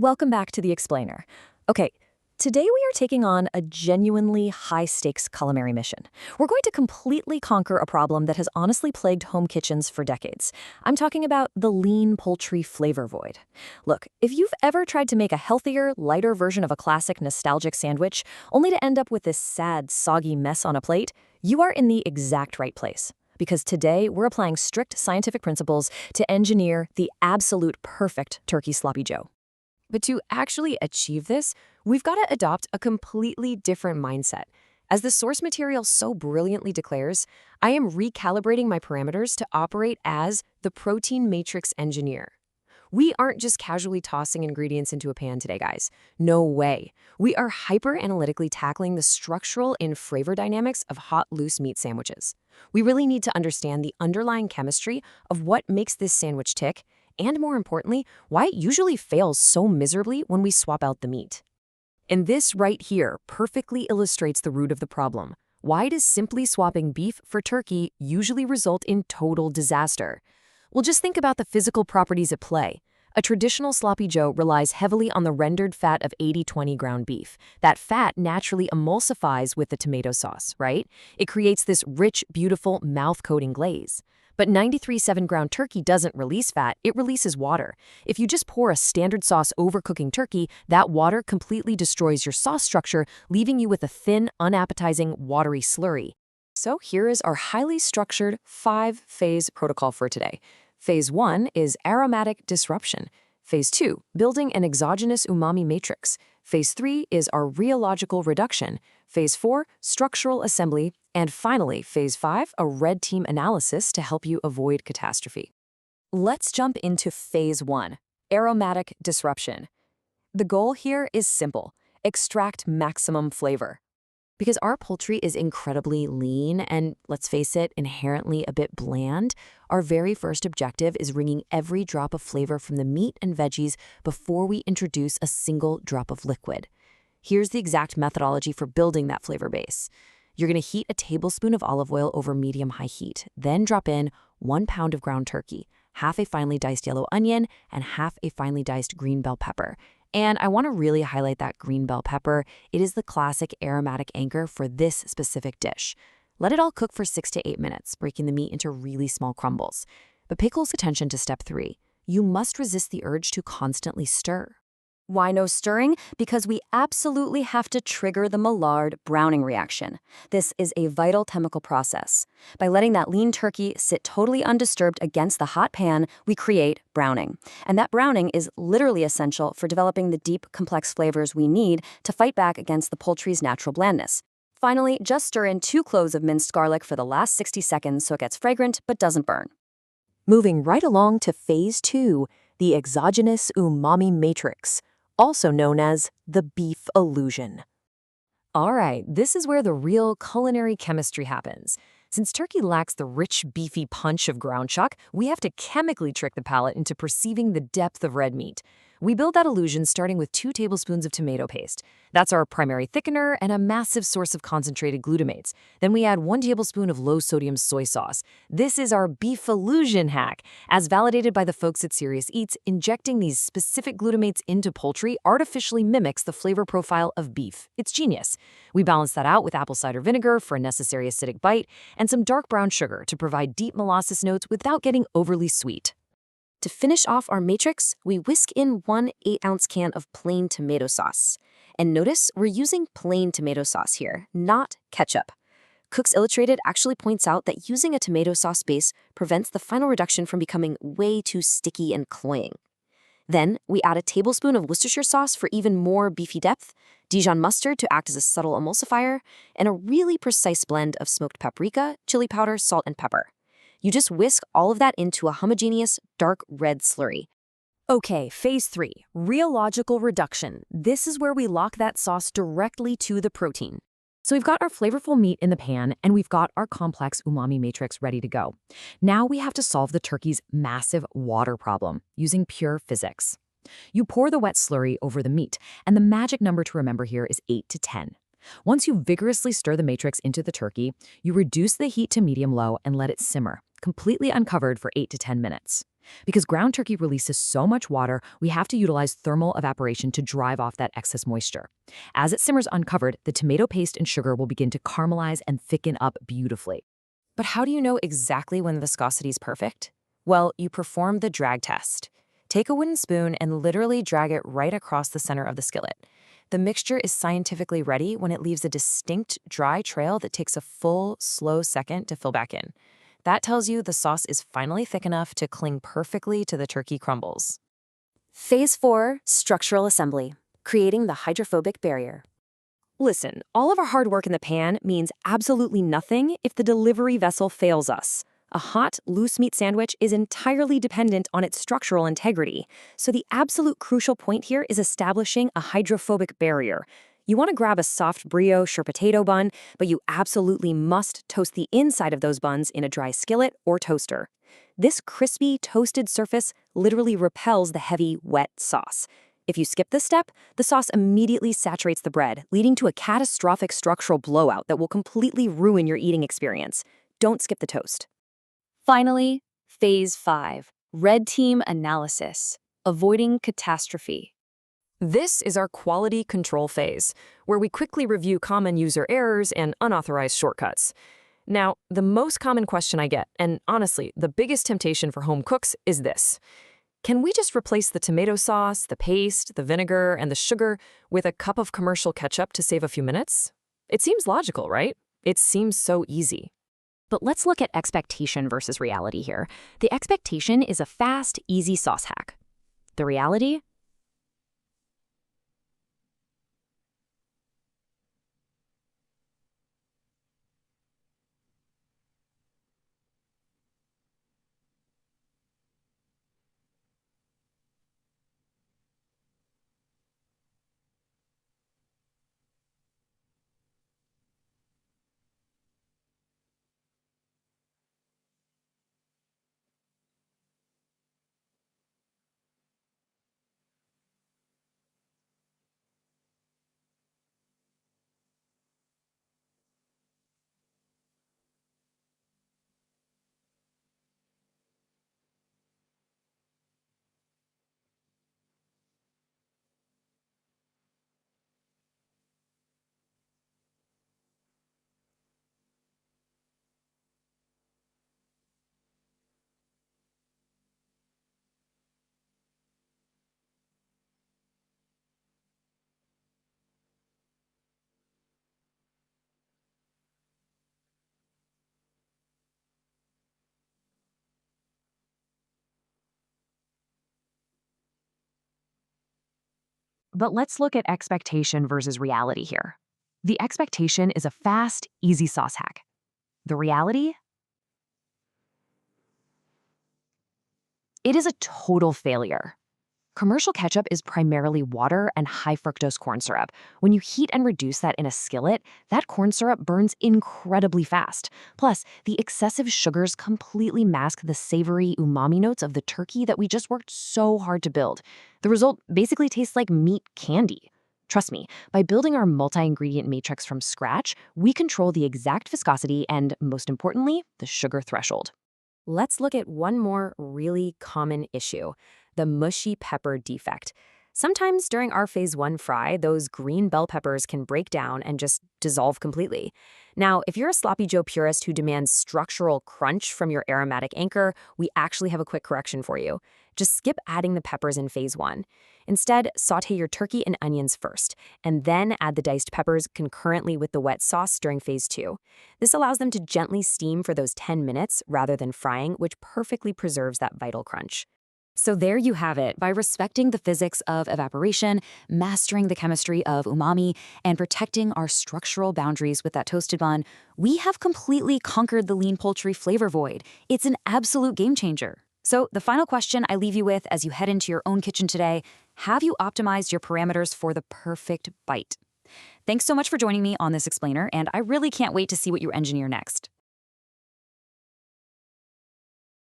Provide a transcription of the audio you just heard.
Welcome back to The Explainer. Okay, today we are taking on a genuinely high-stakes culinary mission. We're going to completely conquer a problem that has honestly plagued home kitchens for decades. I'm talking about the lean poultry flavor void. Look, if you've ever tried to make a healthier, lighter version of a classic nostalgic sandwich, only to end up with this sad, soggy mess on a plate, you are in the exact right place. Because today, we're applying strict scientific principles to engineer the absolute perfect turkey sloppy joe. But to actually achieve this, we've got to adopt a completely different mindset. As the source material so brilliantly declares, I am recalibrating my parameters to operate as the protein matrix engineer. We aren't just casually tossing ingredients into a pan today, guys. No way. We are hyper-analytically tackling the structural and flavor dynamics of hot, loose meat sandwiches. We really need to understand the underlying chemistry of what makes this sandwich tick, and more importantly, why it usually fails so miserably when we swap out the meat. And this right here perfectly illustrates the root of the problem. Why does simply swapping beef for turkey usually result in total disaster? Well, just think about the physical properties at play. A traditional sloppy joe relies heavily on the rendered fat of 80-20 ground beef. That fat naturally emulsifies with the tomato sauce, right? It creates this rich, beautiful, mouth-coating glaze. But 93-7 ground turkey doesn't release fat, it releases water. If you just pour a standard sauce over cooking turkey, that water completely destroys your sauce structure, leaving you with a thin, unappetizing, watery slurry. So here is our highly structured 5-phase protocol for today. Phase 1 is aromatic disruption. Phase 2, building an exogenous umami matrix. Phase 3 is our rheological reduction. Phase 4, structural assembly. And finally, Phase 5, a red team analysis to help you avoid catastrophe. Let's jump into Phase 1, aromatic disruption. The goal here is simple: extract maximum flavor. Because our poultry is incredibly lean and, let's face it, inherently a bit bland, our very first objective is wringing every drop of flavor from the meat and veggies before we introduce a single drop of liquid. Here's the exact methodology for building that flavor base. You're going to heat a tablespoon of olive oil over medium-high heat, then drop in 1 pound of ground turkey, half a finely diced yellow onion, and half a finely diced green bell pepper. And I want to really highlight that green bell pepper. It is the classic aromatic anchor for this specific dish. Let it all cook for 6 to 8 minutes, breaking the meat into really small crumbles. But pay close attention to step 3. You must resist the urge to constantly stir. Why no stirring? Because we absolutely have to trigger the Maillard browning reaction. This is a vital chemical process. By letting that lean turkey sit totally undisturbed against the hot pan, we create browning. And that browning is literally essential for developing the deep, complex flavors we need to fight back against the poultry's natural blandness. Finally, just stir in 2 cloves of minced garlic for the last 60 seconds so it gets fragrant but doesn't burn. Moving right along to Phase 2, the exogenous umami matrix, also known as the beef illusion. All right, this is where the real culinary chemistry happens. Since turkey lacks the rich, beefy punch of ground chuck, we have to chemically trick the palate into perceiving the depth of red meat. We build that illusion starting with 2 tablespoons of tomato paste. That's our primary thickener and a massive source of concentrated glutamates. Then we add 1 tablespoon of low-sodium soy sauce. This is our beef illusion hack. As validated by the folks at Serious Eats, injecting these specific glutamates into poultry artificially mimics the flavor profile of beef. It's genius. We balance that out with apple cider vinegar for a necessary acidic bite, and some dark brown sugar to provide deep molasses notes without getting overly sweet. To finish off our matrix, we whisk in 1 8-ounce can of plain tomato sauce. And notice we're using plain tomato sauce here, not ketchup. Cooks Illustrated actually points out that using a tomato sauce base prevents the final reduction from becoming way too sticky and cloying. Then, we add a tablespoon of Worcestershire sauce for even more beefy depth, Dijon mustard to act as a subtle emulsifier, and a really precise blend of smoked paprika, chili powder, salt, and pepper. You just whisk all of that into a homogeneous, dark red slurry. Okay, Phase 3, rheological reduction. This is where we lock that sauce directly to the protein. So we've got our flavorful meat in the pan, and we've got our complex umami matrix ready to go. Now we have to solve the turkey's massive water problem using pure physics. You pour the wet slurry over the meat, and the magic number to remember here is 8 to 10. Once you vigorously stir the matrix into the turkey, you reduce the heat to medium-low and let it simmer, completely uncovered for 8 to 10 minutes. Because ground turkey releases so much water, we have to utilize thermal evaporation to drive off that excess moisture. As it simmers uncovered, the tomato paste and sugar will begin to caramelize and thicken up beautifully. But how do you know exactly when the viscosity is perfect? Well, you perform the drag test. Take a wooden spoon and literally drag it right across the center of the skillet. The mixture is scientifically ready when it leaves a distinct, dry trail that takes a full, slow second to fill back in. That tells you the sauce is finally thick enough to cling perfectly to the turkey crumbles. Phase 4, structural assembly, creating the hydrophobic barrier. Listen, all of our hard work in the pan means absolutely nothing if the delivery vessel fails us. A hot, loose meat sandwich is entirely dependent on its structural integrity, so the absolute crucial point here is establishing a hydrophobic barrier. You want to grab a soft brioche or potato bun, but you absolutely must toast the inside of those buns in a dry skillet or toaster. This crispy, toasted surface literally repels the heavy, wet sauce. If you skip this step, the sauce immediately saturates the bread, leading to a catastrophic structural blowout that will completely ruin your eating experience. Don't skip the toast. Finally, Phase 5, Red Team Analysis, Avoiding Catastrophe. This is our quality control phase, where we quickly review common user errors and unauthorized shortcuts. Now, the most common question I get, and honestly, the biggest temptation for home cooks, is this. Can we just replace the tomato sauce, the paste, the vinegar, and the sugar with a cup of commercial ketchup to save a few minutes? It seems logical, right? It seems so easy. But let's look at expectation versus reality here. The expectation is a fast, easy sauce hack. The reality? But let's look at expectation versus reality here. The expectation is a fast, easy sauce hack. The reality? It is a total failure. Commercial ketchup is primarily water and high fructose corn syrup. When you heat and reduce that in a skillet, that corn syrup burns incredibly fast. Plus, the excessive sugars completely mask the savory umami notes of the turkey that we just worked so hard to build. The result basically tastes like meat candy. Trust me, by building our multi-ingredient matrix from scratch, we control the exact viscosity and, most importantly, the sugar threshold. Let's look at one more really common issue, the mushy pepper defect. Sometimes during our phase 1 fry, those green bell peppers can break down and just dissolve completely. Now, if you're a sloppy Joe purist who demands structural crunch from your aromatic anchor, we actually have a quick correction for you. Just skip adding the peppers in phase 1. Instead, saute your turkey and onions first, and then add the diced peppers concurrently with the wet sauce during phase 2. This allows them to gently steam for those 10 minutes rather than frying, which perfectly preserves that vital crunch. So there you have it. By respecting the physics of evaporation, mastering the chemistry of umami, and protecting our structural boundaries with that toasted bun, we have completely conquered the lean poultry flavor void. It's an absolute game changer. So the final question I leave you with as you head into your own kitchen today, have you optimized your parameters for the perfect bite? Thanks so much for joining me on this explainer, and I really can't wait to see what you engineer next.